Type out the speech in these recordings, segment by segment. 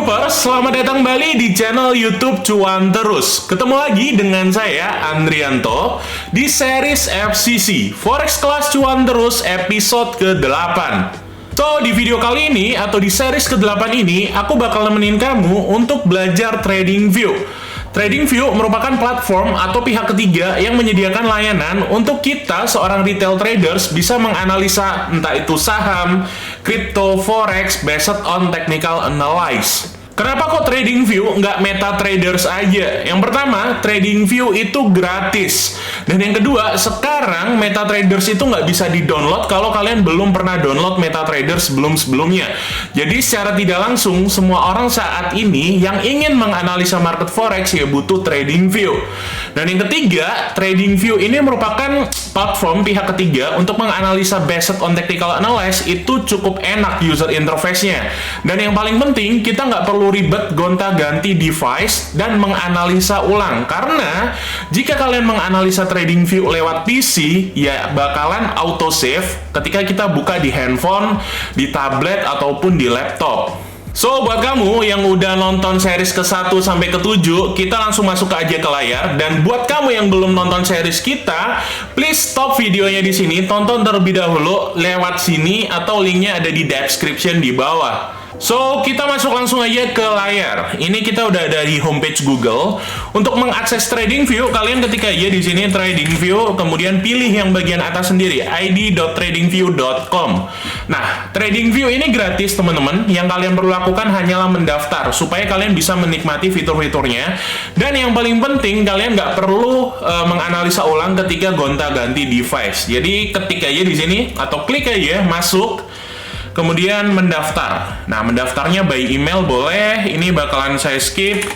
Lovers, selamat datang kembali di channel YouTube Cuan Terus. Ketemu lagi dengan saya, Andrianto, di series FCC, Forex Kelas Cuan Terus episode ke-8. So, di video kali ini, atau di series ke-8 ini, aku bakal nemenin kamu untuk belajar TradingView. TradingView merupakan platform atau pihak ketiga yang menyediakan layanan untuk kita, seorang retail traders, bisa menganalisa entah itu saham, kripto, forex, based on technical analysis. Kenapa kok TradingView nggak MetaTraders aja? Yang pertama, TradingView itu gratis. Dan yang kedua, sekarang MetaTraders itu nggak bisa di-download kalau kalian belum pernah download MetaTraders sebelum-sebelumnya. Jadi secara tidak langsung, semua orang saat ini yang ingin menganalisa market forex ya butuh TradingView. Dan yang ketiga, TradingView ini merupakan platform pihak ketiga untuk menganalisa based on technical analysis. Itu cukup enak user interface-nya. Dan yang paling penting, kita nggak perlu ribet gonta-ganti device dan menganalisa ulang, karena jika kalian menganalisa TradingView lewat PC ya bakalan auto save ketika kita buka di handphone, di tablet ataupun di laptop. So, buat kamu yang udah nonton series ke-1 sampai ke-7, kita langsung masuk aja ke layar. Dan buat kamu yang belum nonton series kita, please stop videonya di sini, tonton terlebih dahulu lewat sini atau linknya ada di description di bawah. So, kita masuk langsung aja ke layar. Ini kita udah ada di homepage Google. Untuk mengakses TradingView, kalian ketik aja di sini TradingView, kemudian pilih yang bagian atas sendiri, id.tradingview.com. Nah, TradingView ini gratis, teman-teman. Yang kalian perlu lakukan hanyalah mendaftar, supaya kalian bisa menikmati fitur-fiturnya. Dan yang paling penting, kalian nggak perlu menganalisa ulang ketika gonta-ganti device. Jadi, ketik aja di sini, atau klik aja, masuk, kemudian mendaftar. Nah, mendaftarnya by email boleh. Ini bakalan saya skip.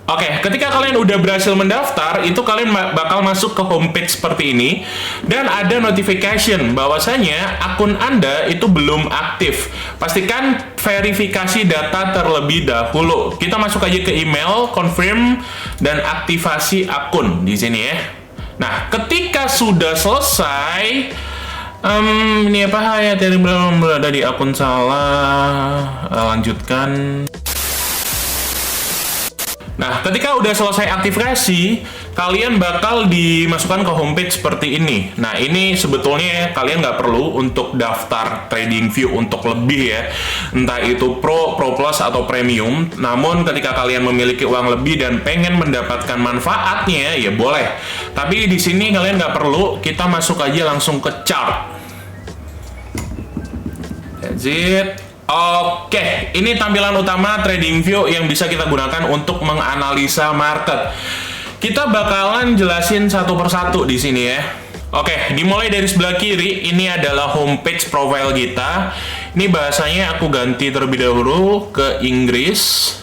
Oke, ketika kalian udah berhasil mendaftar, itu kalian bakal masuk ke homepage seperti ini, dan ada notification bahwasanya akun Anda itu belum aktif. Pastikan verifikasi data terlebih dahulu. Kita masuk aja ke email, confirm, dan aktivasi akun di sini ya. Nah, ketika sudah selesai, ini apa ya, dari akun salah, lanjutkan. Nah, ketika udah selesai aktivasi, kalian bakal dimasukkan ke homepage seperti ini. Nah, ini sebetulnya kalian nggak perlu untuk daftar TradingView untuk lebih ya. Entah itu Pro, Pro Plus, atau Premium. Namun, ketika kalian memiliki uang lebih dan pengen mendapatkan manfaatnya, ya boleh. Tapi di sini kalian nggak perlu, kita masuk aja langsung ke chart. That's it. Oke, ini tampilan utama TradingView yang bisa kita gunakan untuk menganalisa market. Kita bakalan jelasin satu persatu di sini ya. Oke, dimulai dari sebelah kiri, ini adalah homepage profile kita. Ini bahasanya aku ganti terlebih dahulu ke Inggris.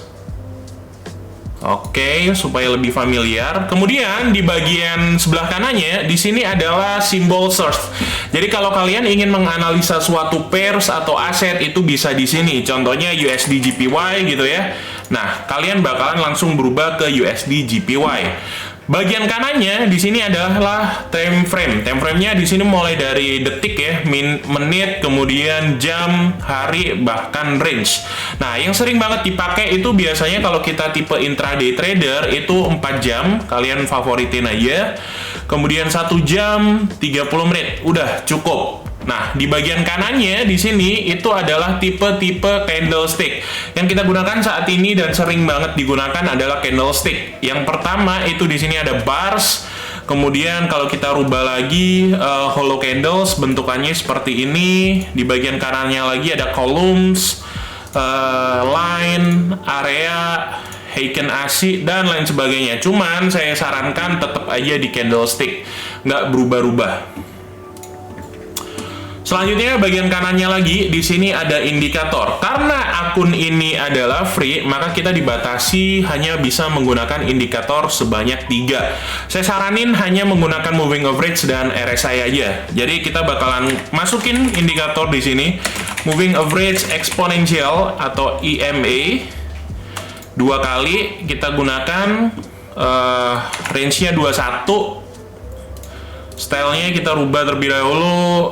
Oke, supaya lebih familiar. Kemudian di bagian sebelah kanannya, di sini adalah simbol search. Jadi kalau kalian ingin menganalisa suatu pairs atau aset, itu bisa di sini. Contohnya USD JPY gitu ya. Nah, kalian bakalan langsung berubah ke USD JPY. Bagian kanannya di sini adalah time frame. Time frame-nya di sini mulai dari detik ya, menit, kemudian jam, hari, bahkan range. Nah, yang sering banget dipakai itu biasanya kalau kita tipe intraday trader itu 4 jam, kalian favoritin aja. Kemudian 1 jam, 30 menit. Udah cukup. Nah, di bagian kanannya di sini itu adalah tipe-tipe candlestick. Yang kita gunakan saat ini dan sering banget digunakan adalah candlestick. Yang pertama itu di sini ada bars. Kemudian kalau kita rubah lagi hollow candles, bentukannya seperti ini. Di bagian kanannya lagi ada columns, line, area, Heiken AC, dan lain sebagainya. Cuman saya sarankan tetap aja di candlestick, nggak berubah-ubah. Selanjutnya bagian kanannya lagi, di sini ada indikator. Karena akun ini adalah free, maka kita dibatasi hanya bisa menggunakan indikator sebanyak 3. Saya saranin hanya menggunakan moving average dan RSI aja. Jadi kita bakalan masukin indikator di sini, moving average exponential atau EMA. 2 kali kita gunakan range-nya 21. Stylenya kita rubah terlebih dahulu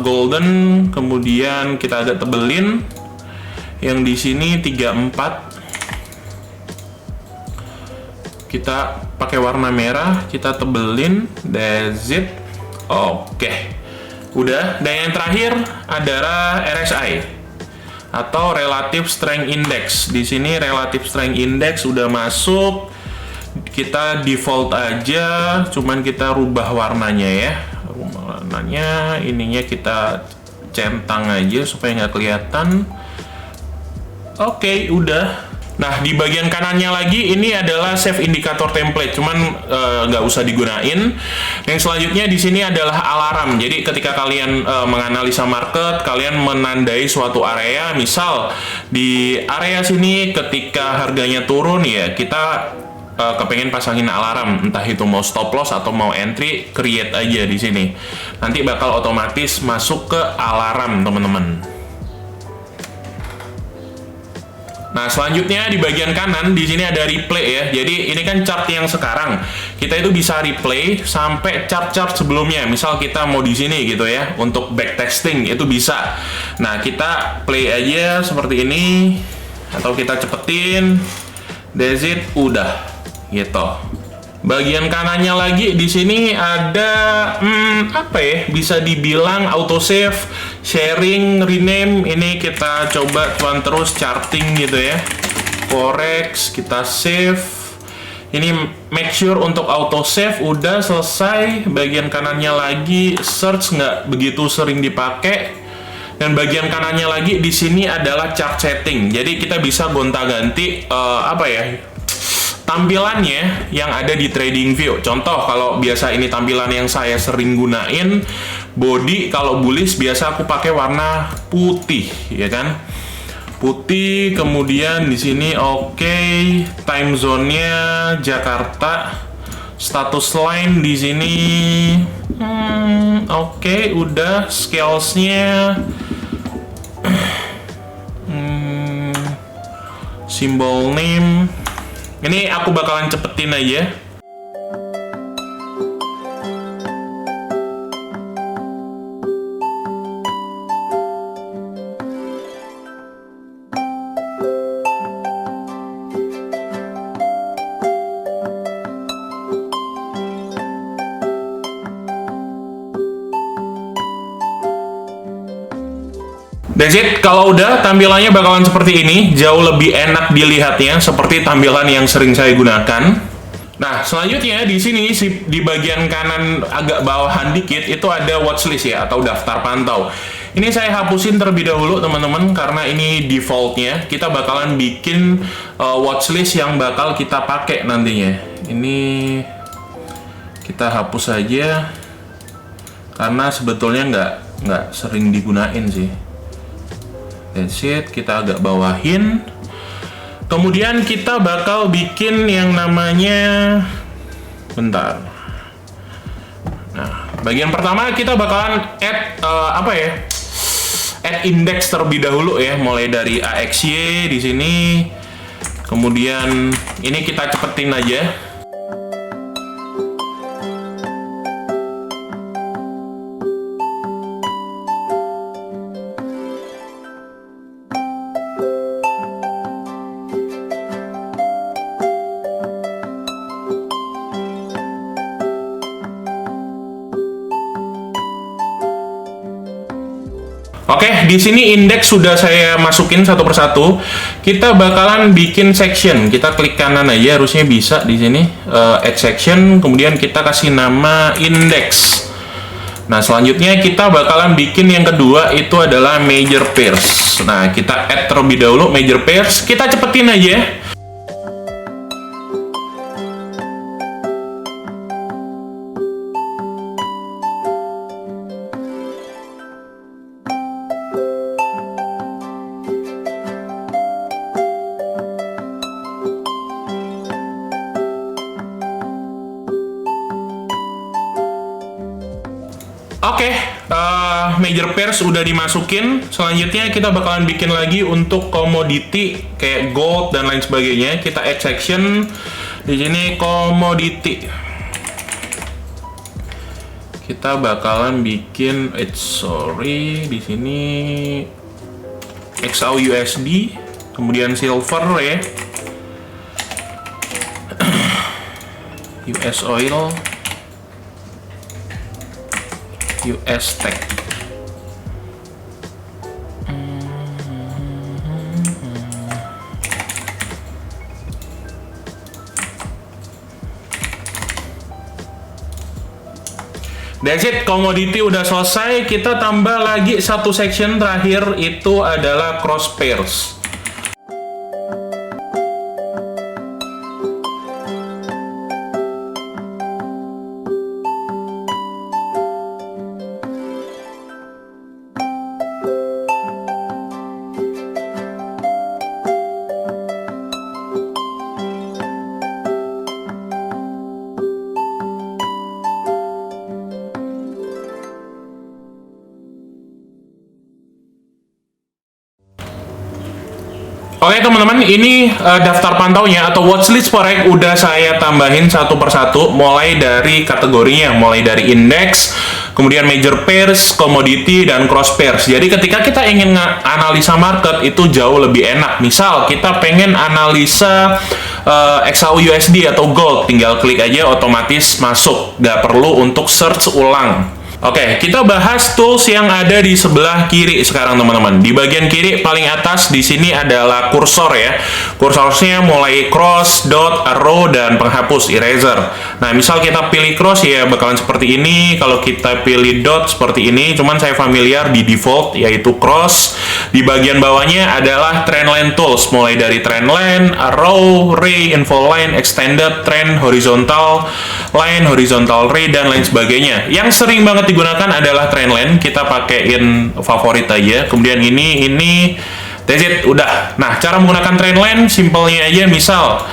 golden, kemudian kita agak tebelin. Yang di sini 34. Kita pakai warna merah, kita tebelin, that's it. Oke. Udah, dan yang terakhir adalah RSI atau Relative Strength Index. Di sini Relative Strength Index udah masuk. Kita default aja, cuman kita rubah warnanya ya. Warnanya ininya kita centang aja supaya nggak kelihatan. Oke, udah. Nah, di bagian kanannya lagi ini adalah save indikator template, cuman nggak usah digunain. Yang selanjutnya di sini adalah alarm. Jadi ketika kalian menganalisa market, kalian menandai suatu area. Misal di area sini ketika harganya turun ya, kita kepengen pasangin alarm, entah itu mau stop loss atau mau entry, create aja di sini. Nanti bakal otomatis masuk ke alarm, teman-teman. Nah, selanjutnya di bagian kanan di sini ada replay ya. Jadi ini kan chart yang sekarang. Kita itu bisa replay sampai chart-chart sebelumnya. Misal kita mau di sini gitu ya, untuk backtesting itu bisa. Nah, kita play aja seperti ini atau kita cepetin. That's it, udah. Gitu. Bagian kanannya lagi di sini ada apa ya? Bisa dibilang autosave, sharing, rename. Ini kita coba cuan terus charting gitu ya. Forex kita save. Ini make sure untuk autosave udah selesai. Bagian kanannya lagi search nggak begitu sering dipakai. Dan bagian kanannya lagi di sini adalah chart setting. Jadi kita bisa gonta-ganti apa ya? Tampilannya yang ada di TradingView. Contoh, kalau biasa ini tampilan yang saya sering gunain, body kalau bullish biasa aku pakai warna putih, ya kan? Putih, kemudian di sini oke, time zone-nya Jakarta, status line di sini, oke, udah scales-nya, symbol name. Ini aku bakalan cepetin aja. That's it. Kalau udah, tampilannya bakalan seperti ini, jauh lebih enak dilihatnya, seperti tampilan yang sering saya gunakan. Nah, selanjutnya di sini di bagian kanan agak bawahan dikit itu ada watchlist ya, atau daftar pantau. Ini saya hapusin terlebih dahulu teman-teman, karena ini defaultnya. Kita bakalan bikin watchlist yang bakal kita pakai nantinya. Ini kita hapus saja, karena sebetulnya nggak sering digunain sih. That's it, kita agak bawahin. Kemudian kita bakal bikin yang namanya, bentar. Nah, bagian pertama kita bakalan add apa ya? Add index terlebih dahulu ya, mulai dari AXY di sini. Kemudian ini kita cepetin aja. Oke, di sini indeks sudah saya masukin satu persatu. Kita bakalan bikin section. Kita klik kanan aja, harusnya bisa di sini. Add section, kemudian kita kasih nama index. Nah, selanjutnya kita bakalan bikin yang kedua, itu adalah major pairs. Nah, kita add terlebih dahulu major pairs. Kita cepetin aja. Oke, major pairs udah dimasukin. Selanjutnya kita bakalan bikin lagi untuk commodity kayak gold dan lain sebagainya. Kita add section di sini commodity. Kita bakalan bikin di sini XAUUSD, kemudian silver ya. US oil, US tech. That's it, commodity udah selesai. Kita tambah lagi satu section terakhir, itu adalah cross pairs. Oke teman-teman, ini daftar pantaunya atau watchlist forex udah saya tambahin satu persatu, mulai dari kategorinya, mulai dari indeks, kemudian major pairs, commodity, dan cross pairs. Jadi ketika kita ingin analisa market itu jauh lebih enak. Misal kita pengen analisa XAUUSD atau gold, tinggal klik aja otomatis masuk, nggak perlu untuk search ulang. Oke, kita bahas tools yang ada di sebelah kiri sekarang teman-teman. Di bagian kiri paling atas di sini adalah kursor ya. Kursornya mulai cross, dot, arrow, dan penghapus eraser. Nah, misal kita pilih cross ya bakalan seperti ini. Kalau kita pilih dot seperti ini. Cuman saya familiar di default yaitu cross. Di bagian bawahnya adalah trendline tools, mulai dari trendline, arrow, ray, info line, extended, trend, horizontal line, horizontal ray, dan lain sebagainya. Yang sering banget digunakan adalah trendline, kita pakein favorit aja. Kemudian ini that's it, udah. Nah, cara menggunakan trendline simpelnya aja, misal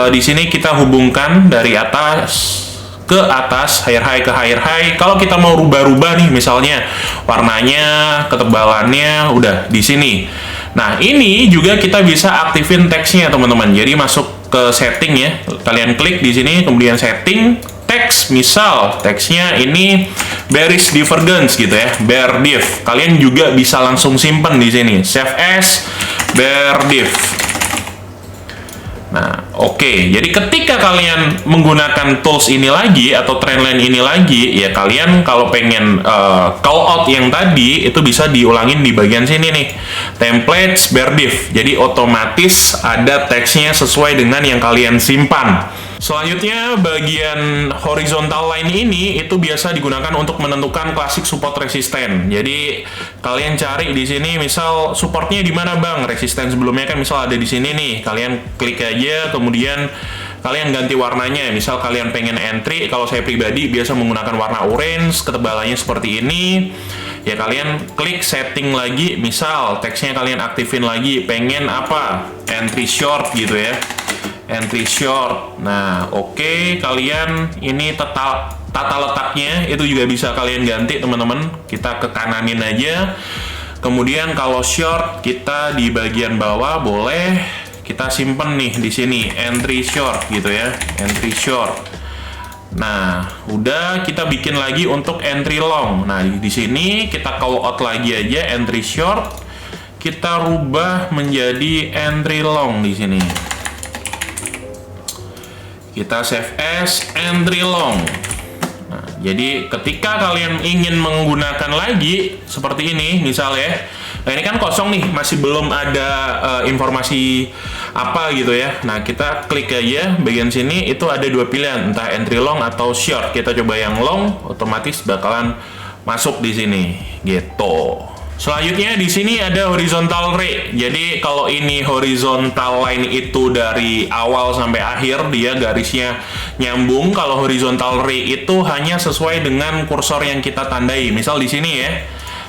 di sini kita hubungkan dari atas ke atas, higher high ke higher high. Kalau kita mau rubah-rubah nih, misalnya warnanya, ketebalannya, udah di sini. Nah, ini juga kita bisa aktifin teksnya teman-teman. Jadi masuk ke setting ya, kalian klik di sini, kemudian setting teks, misal teksnya ini bearish divergence gitu ya, bear div. Kalian juga bisa langsung simpen di sini, save as bear div. Nah, oke. Jadi ketika kalian menggunakan tools ini lagi atau trendline ini lagi, ya kalian kalau pengen call out yang tadi itu bisa diulangin di bagian sini nih, templates bear div. Jadi otomatis ada teksnya sesuai dengan yang kalian simpan. Selanjutnya bagian horizontal line ini itu biasa digunakan untuk menentukan klasik support resisten. Jadi kalian cari di sini, misal supportnya di mana bang? Resisten sebelumnya kan misal ada di sini nih. Kalian klik aja, kemudian kalian ganti warnanya. Misal kalian pengen entry, kalau saya pribadi biasa menggunakan warna orange, ketebalannya seperti ini. Ya kalian klik setting lagi, misal teksnya kalian aktifin lagi, pengen apa? Entry short gitu ya. Entry short. Nah, oke, kalian ini tata letaknya itu juga bisa kalian ganti teman-teman. Kita ke kananin aja. Kemudian kalau short kita di bagian bawah boleh kita simpen nih di sini entry short gitu ya, entry short. Nah, udah kita bikin lagi untuk entry long. Nah, di sini kita call out lagi aja entry short. Kita rubah menjadi entry long di sini. Kita save as entry long. Nah, jadi ketika kalian ingin menggunakan lagi seperti ini, misalnya, nah ini kan kosong nih, masih belum ada informasi apa gitu ya. Nah, kita klik aja bagian sini, itu ada dua pilihan, entah entry long atau short. Kita coba yang long, otomatis bakalan masuk di sini, gitu. Selanjutnya di sini ada horizontal ray. Jadi kalau ini horizontal line itu dari awal sampai akhir dia garisnya nyambung. Kalau horizontal ray itu hanya sesuai dengan kursor yang kita tandai. Misal di sini ya.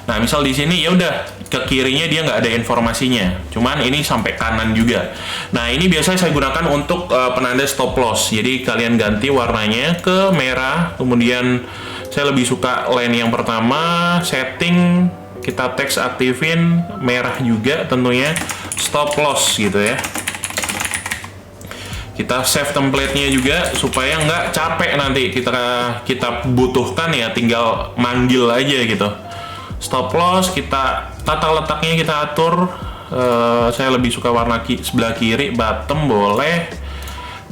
Nah, misal di sini ya udah ke kirinya dia nggak ada informasinya. Cuman ini sampai kanan juga. Nah, ini biasanya saya gunakan untuk penanda stop loss. Jadi kalian ganti warnanya ke merah, kemudian Saya lebih suka line yang pertama. Setting kita teks aktifin merah juga tentunya, stop loss gitu ya. Kita save template-nya juga supaya nggak capek nanti kita butuhkan ya tinggal manggil aja gitu. Stop loss kita tata letaknya kita atur. Saya lebih suka warna sebelah kiri, bottom boleh.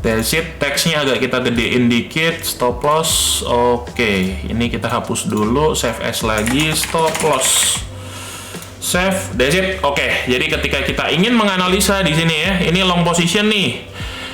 That's it. Teksnya agak kita gedein dikit. Stop loss. Oke, ini kita hapus dulu. Save as lagi. Stop loss. Save. That's it. Oke, jadi ketika kita ingin menganalisa di sini ya, ini long position nih.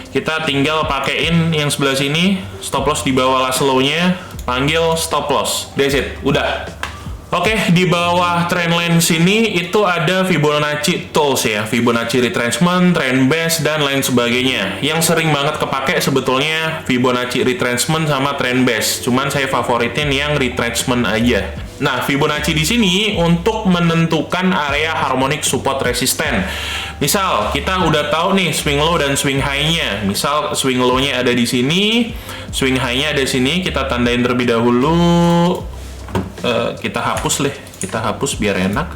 Kita tinggal pakein yang sebelah sini. Stop loss di bawah last low-nya. Panggil stop loss. That's it. Udah. Oke, di bawah trendline sini itu ada Fibonacci tools ya, Fibonacci retracement, trend base dan lain sebagainya. Yang sering banget kepake sebetulnya Fibonacci retracement sama trend base. Cuman saya favoritin yang retracement aja. Nah, Fibonacci di sini untuk menentukan area harmonic support resisten. Misal kita udah tahu nih swing low dan swing high-nya. Misal swing low-nya ada di sini, swing high-nya ada di sini, kita tandain terlebih dahulu. Kita hapus biar enak.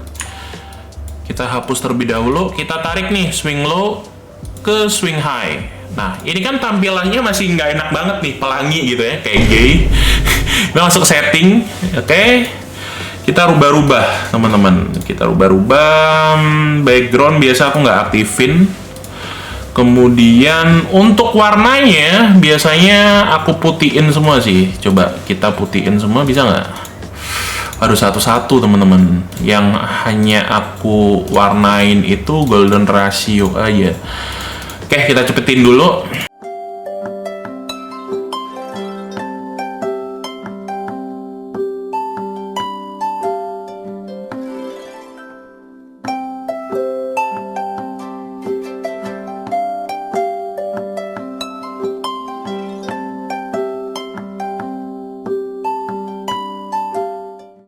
Kita hapus terlebih dahulu, kita tarik nih swing low ke swing high. Nah, ini kan tampilannya masih nggak enak banget nih, pelangi gitu ya, kayak gay. Kita masuk setting, oke. Kita rubah-rubah, teman-teman. Kita rubah-rubah. Background biasa aku nggak aktifin. Kemudian untuk warnanya biasanya aku putihin semua sih. Coba kita putihin semua, bisa nggak? Harus satu-satu teman-teman. Yang hanya aku warnain itu golden ratio aja. Oke, kita cepetin dulu.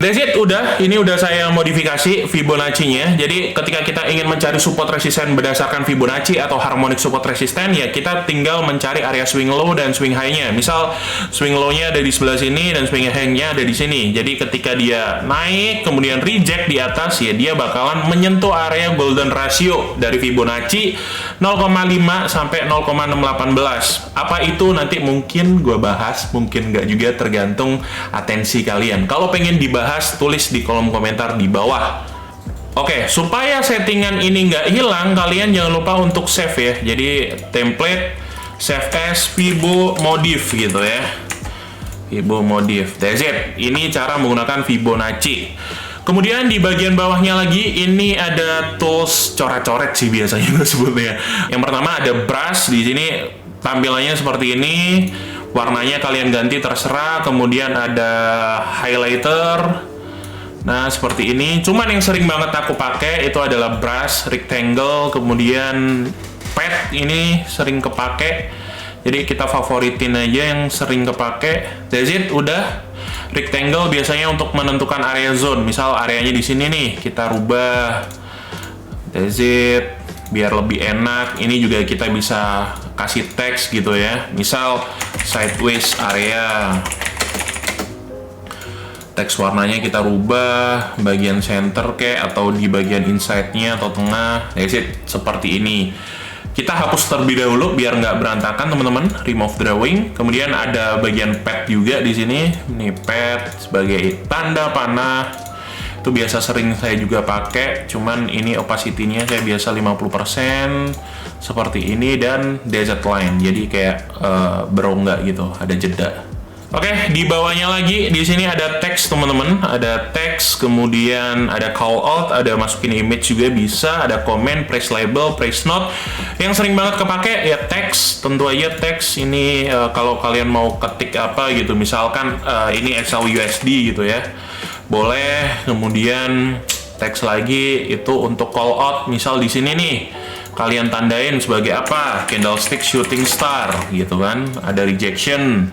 That's it, ini udah saya modifikasi Fibonacci-nya. Jadi ketika kita ingin mencari support resisten berdasarkan Fibonacci atau harmonic support resisten, ya kita tinggal mencari area swing low dan swing high-nya. Misal swing low-nya ada di sebelah sini dan swing high-nya ada di sini. Jadi ketika dia naik kemudian reject di atas, ya dia bakalan menyentuh area golden ratio dari Fibonacci 0,5 sampai 0,618. Apa itu nanti mungkin gue bahas, mungkin nggak juga, tergantung atensi kalian. Kalau pengen dibahas, tulis di kolom komentar di bawah. Oke, supaya settingan ini nggak hilang, kalian jangan lupa untuk save ya. Jadi template save as Fibo modif gitu ya. Fibo modif. That's it. Ini cara menggunakan Fibonacci. Kemudian di bagian bawahnya lagi ini ada tools coret-coret sih biasanya sebutnya. Yang pertama ada brush. Di sini tampilannya seperti ini. Warnanya kalian ganti terserah. Kemudian ada highlighter. Nah, seperti ini. Cuman yang sering banget aku pakai itu adalah brush, rectangle, kemudian pad ini sering kepake. Jadi kita favoritin aja yang sering kepake. That's it, udah. Rectangle biasanya untuk menentukan area zone. Misal areanya di sini nih, kita rubah. That's it. Biar lebih enak. Ini juga kita bisa kasih teks gitu ya. Misal sideways area. Teks warnanya kita rubah bagian center kayak atau di bagian inside-nya atau tengah. That's it, seperti ini. Kita hapus terlebih dahulu biar nggak berantakan teman-teman. Remove drawing. Kemudian ada bagian pad juga di sini. Ini pad sebagai tanda panah. Itu biasa sering saya juga pakai. Cuman ini opacity-nya saya biasa 50%. Seperti ini dan desert line. Jadi kayak berongga gitu, ada jeda. Oke, di bawahnya lagi di sini ada teks teman-teman, ada teks, kemudian ada call out, ada masukin image juga bisa, ada comment, press label, press note. Yang sering banget kepake ya teks, tentu aja teks ini kalau kalian mau ketik apa gitu, misalkan ini Excel USD gitu ya, boleh. Kemudian teks lagi itu untuk call out, misal di sini nih kalian tandain sebagai apa, candlestick shooting star gitu kan, ada rejection.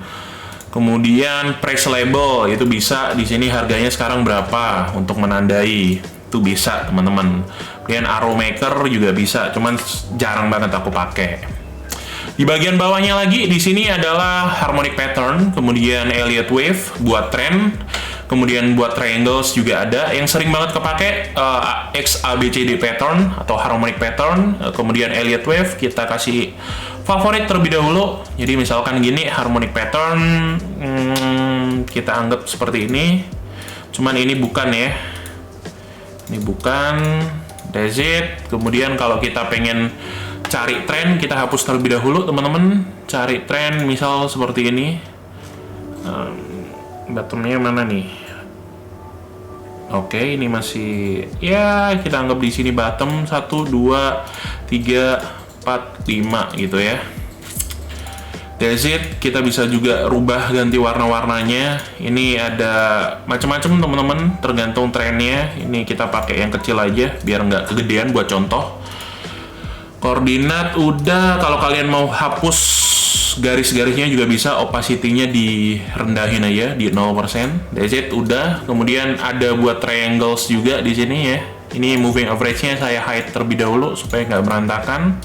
Kemudian price label itu bisa di sini harganya sekarang berapa untuk menandai, itu bisa teman-teman. Kemudian arrow maker juga bisa, cuman jarang banget aku pakai. Di bagian bawahnya lagi di sini adalah harmonic pattern, kemudian Elliott wave buat trend, kemudian buat triangles juga ada. Yang sering banget kepake XABCD pattern atau harmonic pattern, kemudian Elliott wave kita kasih favorit terlebih dahulu. Jadi misalkan gini harmonic pattern, kita anggap seperti ini. Cuman ini bukan ya. Ini bukan. That's it. Kemudian kalau kita pengen cari tren, kita hapus terlebih dahulu teman-teman. Cari tren misal seperti ini. Bottomnya mana nih? Oke, ini masih ya kita anggap di sini bottom 1, 2, 3, 4, 5 gitu ya. That's it. Kita bisa juga rubah ganti warna-warnanya. Ini ada macam-macam teman-teman, tergantung trennya. Ini kita pakai yang kecil aja biar nggak kegedean buat contoh. Koordinat udah, kalau kalian mau hapus garis-garisnya juga bisa, opacity-nya direndahin aja di 0%. That's it, udah. Kemudian ada buat triangles juga di sini ya. Ini moving average-nya saya hide terlebih dahulu supaya nggak berantakan.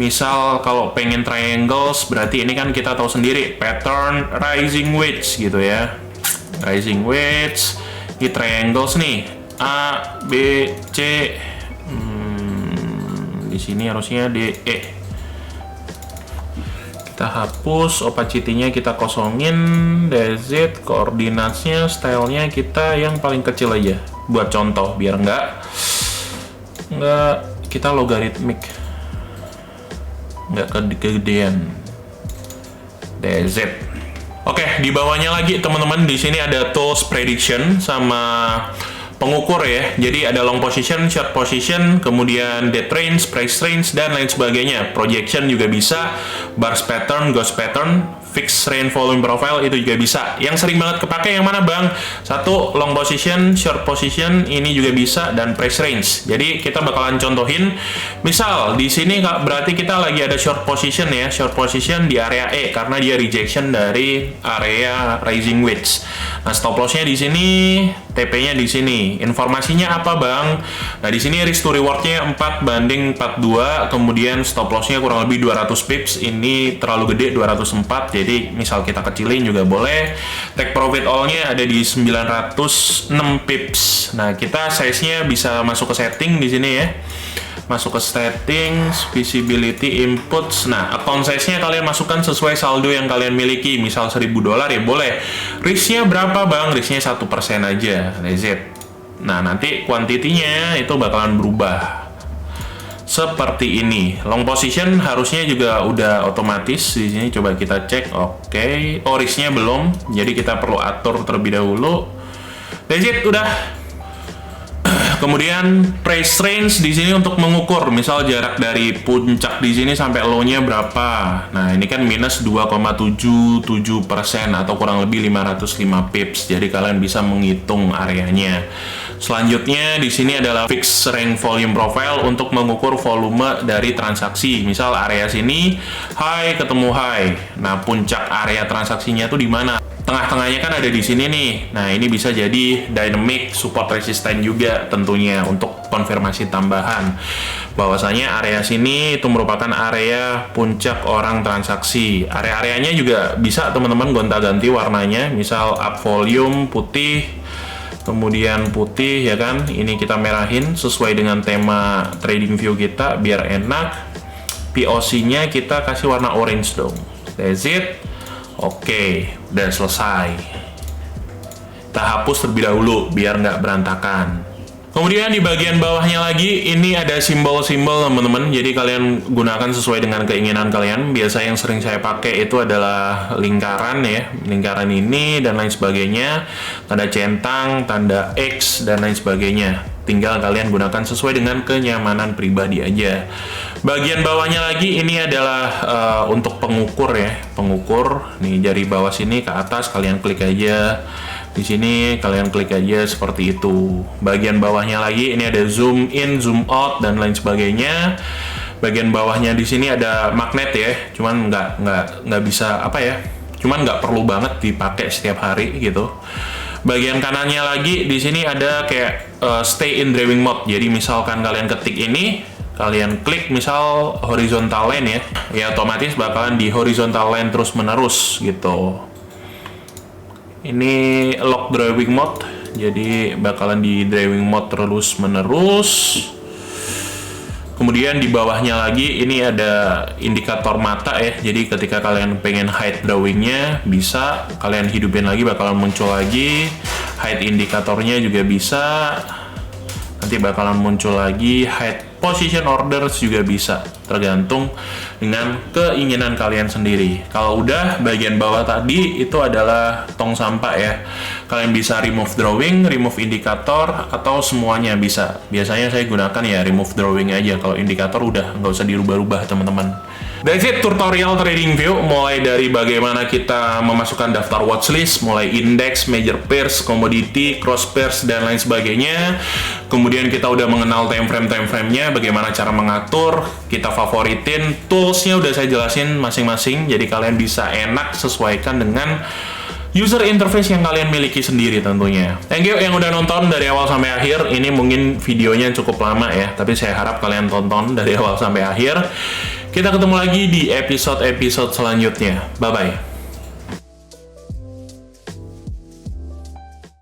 Misal kalau pengen triangles, berarti ini kan kita tahu sendiri pattern rising wedge gitu ya. Rising wedge, ini triangles nih, A, B, C. Di sini harusnya D, E. Kita hapus, opacity-nya kita kosongin, that's it. Koordinatnya, stylenya kita yang paling kecil aja buat contoh biar nggak kita logaritmik, nggak kegedean. That's it. Oke, di bawahnya lagi teman-teman, di sini ada tools prediction sama pengukur ya. Jadi ada long position, short position, kemudian dead range, price range, dan lain sebagainya. Projection juga bisa, bars pattern, ghost pattern, fixed range volume profile itu juga bisa. Yang sering banget kepake yang mana bang? Satu, long position, short position, ini juga bisa, dan price range. Jadi kita bakalan contohin. Misal di sini berarti kita lagi ada short position ya, short position di area E karena dia rejection dari area rising wedge. Nah stop lossnya di sini, TP-nya di sini. Informasinya apa bang? Nah di sini risk to reward-nya 4/42, kemudian stop loss-nya kurang lebih 200 pips. Ini terlalu gede 204. Jadi misal kita kecilin juga boleh. Take profit all-nya ada di 906 pips. Nah kita size-nya bisa masuk ke setting di sini ya. Masuk ke settings, visibility, inputs. Nah, account size-nya kalian masukkan sesuai saldo yang kalian miliki. Misal $1000 ya boleh. Risk-nya berapa bang? Risk-nya 1% aja. That's it. Nah, nanti quantity-nya itu bakalan berubah. Seperti ini. Long position harusnya juga udah otomatis. Di sini coba kita cek. Oke. Oh, risk-nya belum. Jadi kita perlu atur terlebih dahulu. That's it, udah. Kemudian price range di sini untuk mengukur, misal jarak dari puncak di sini sampai low-nya berapa. Nah, ini kan minus 2,77% atau kurang lebih 505 pips. Jadi kalian bisa menghitung areanya. Selanjutnya di sini adalah fixed range volume profile untuk mengukur volume dari transaksi. Misal area sini high ketemu high. Nah, puncak area transaksinya tuh di mana? Tengah-tengahnya kan ada di sini nih. Nah, ini bisa jadi dynamic support resistance juga tentunya untuk konfirmasi tambahan. Bahwasanya area sini itu merupakan area puncak orang transaksi. Area-areanya juga bisa teman-teman gonta-ganti warnanya. Misal up volume putih, kemudian putih ya kan. Ini kita merahin sesuai dengan tema trading view kita biar enak. POC-nya kita kasih warna orange dong. That's it. Oke, udah selesai. Kita hapus terlebih dahulu biar nggak berantakan. Kemudian di bagian bawahnya lagi ini ada simbol-simbol teman-teman. Jadi kalian gunakan sesuai dengan keinginan kalian. Biasa yang sering saya pakai itu adalah lingkaran ya, lingkaran ini dan lain sebagainya. Tanda centang, tanda X dan lain sebagainya. Tinggal kalian gunakan sesuai dengan kenyamanan pribadi aja. Bagian bawahnya lagi ini adalah untuk pengukur ya, pengukur. Nih dari bawah sini ke atas kalian klik aja. Di sini kalian klik aja seperti itu. Bagian bawahnya lagi ini ada zoom in, zoom out dan lain sebagainya. Bagian bawahnya di sini ada magnet ya, cuman nggak bisa apa ya, cuman nggak perlu banget dipakai setiap hari gitu. Bagian kanannya lagi di sini ada kayak stay in drawing mode. Jadi misalkan kalian ketik ini, kalian klik misal horizontal line ya otomatis bakalan di horizontal line terus menerus gitu. Ini lock drawing mode, jadi bakalan di drawing mode terus menerus. Kemudian di bawahnya lagi ini ada indikator mata ya, jadi ketika kalian pengen hide drawingnya bisa kalian hidupin lagi, bakalan muncul lagi. Hide indikatornya juga bisa, nanti bakalan muncul lagi. Hide position orders juga bisa, tergantung dengan keinginan kalian sendiri. Kalau udah bagian bawah tadi itu adalah tong sampah ya, kalian bisa remove drawing, remove indikator, atau semuanya bisa. Biasanya saya gunakan ya remove drawing aja, kalau indikator udah nggak usah dirubah-rubah teman-teman. That's it tutorial TradingView, mulai dari bagaimana kita memasukkan daftar watchlist, mulai index, major pairs, commodity, cross pairs, dan lain sebagainya. Kemudian kita udah mengenal time frame-nya, bagaimana cara mengatur, kita favoritin, toolsnya udah saya jelasin masing-masing, jadi kalian bisa enak sesuaikan dengan user interface yang kalian miliki sendiri tentunya. Thank you yang udah nonton dari awal sampai akhir. Ini mungkin videonya cukup lama ya, tapi saya harap kalian tonton dari awal sampai akhir. Kita ketemu lagi di episode-episode selanjutnya. Bye-bye.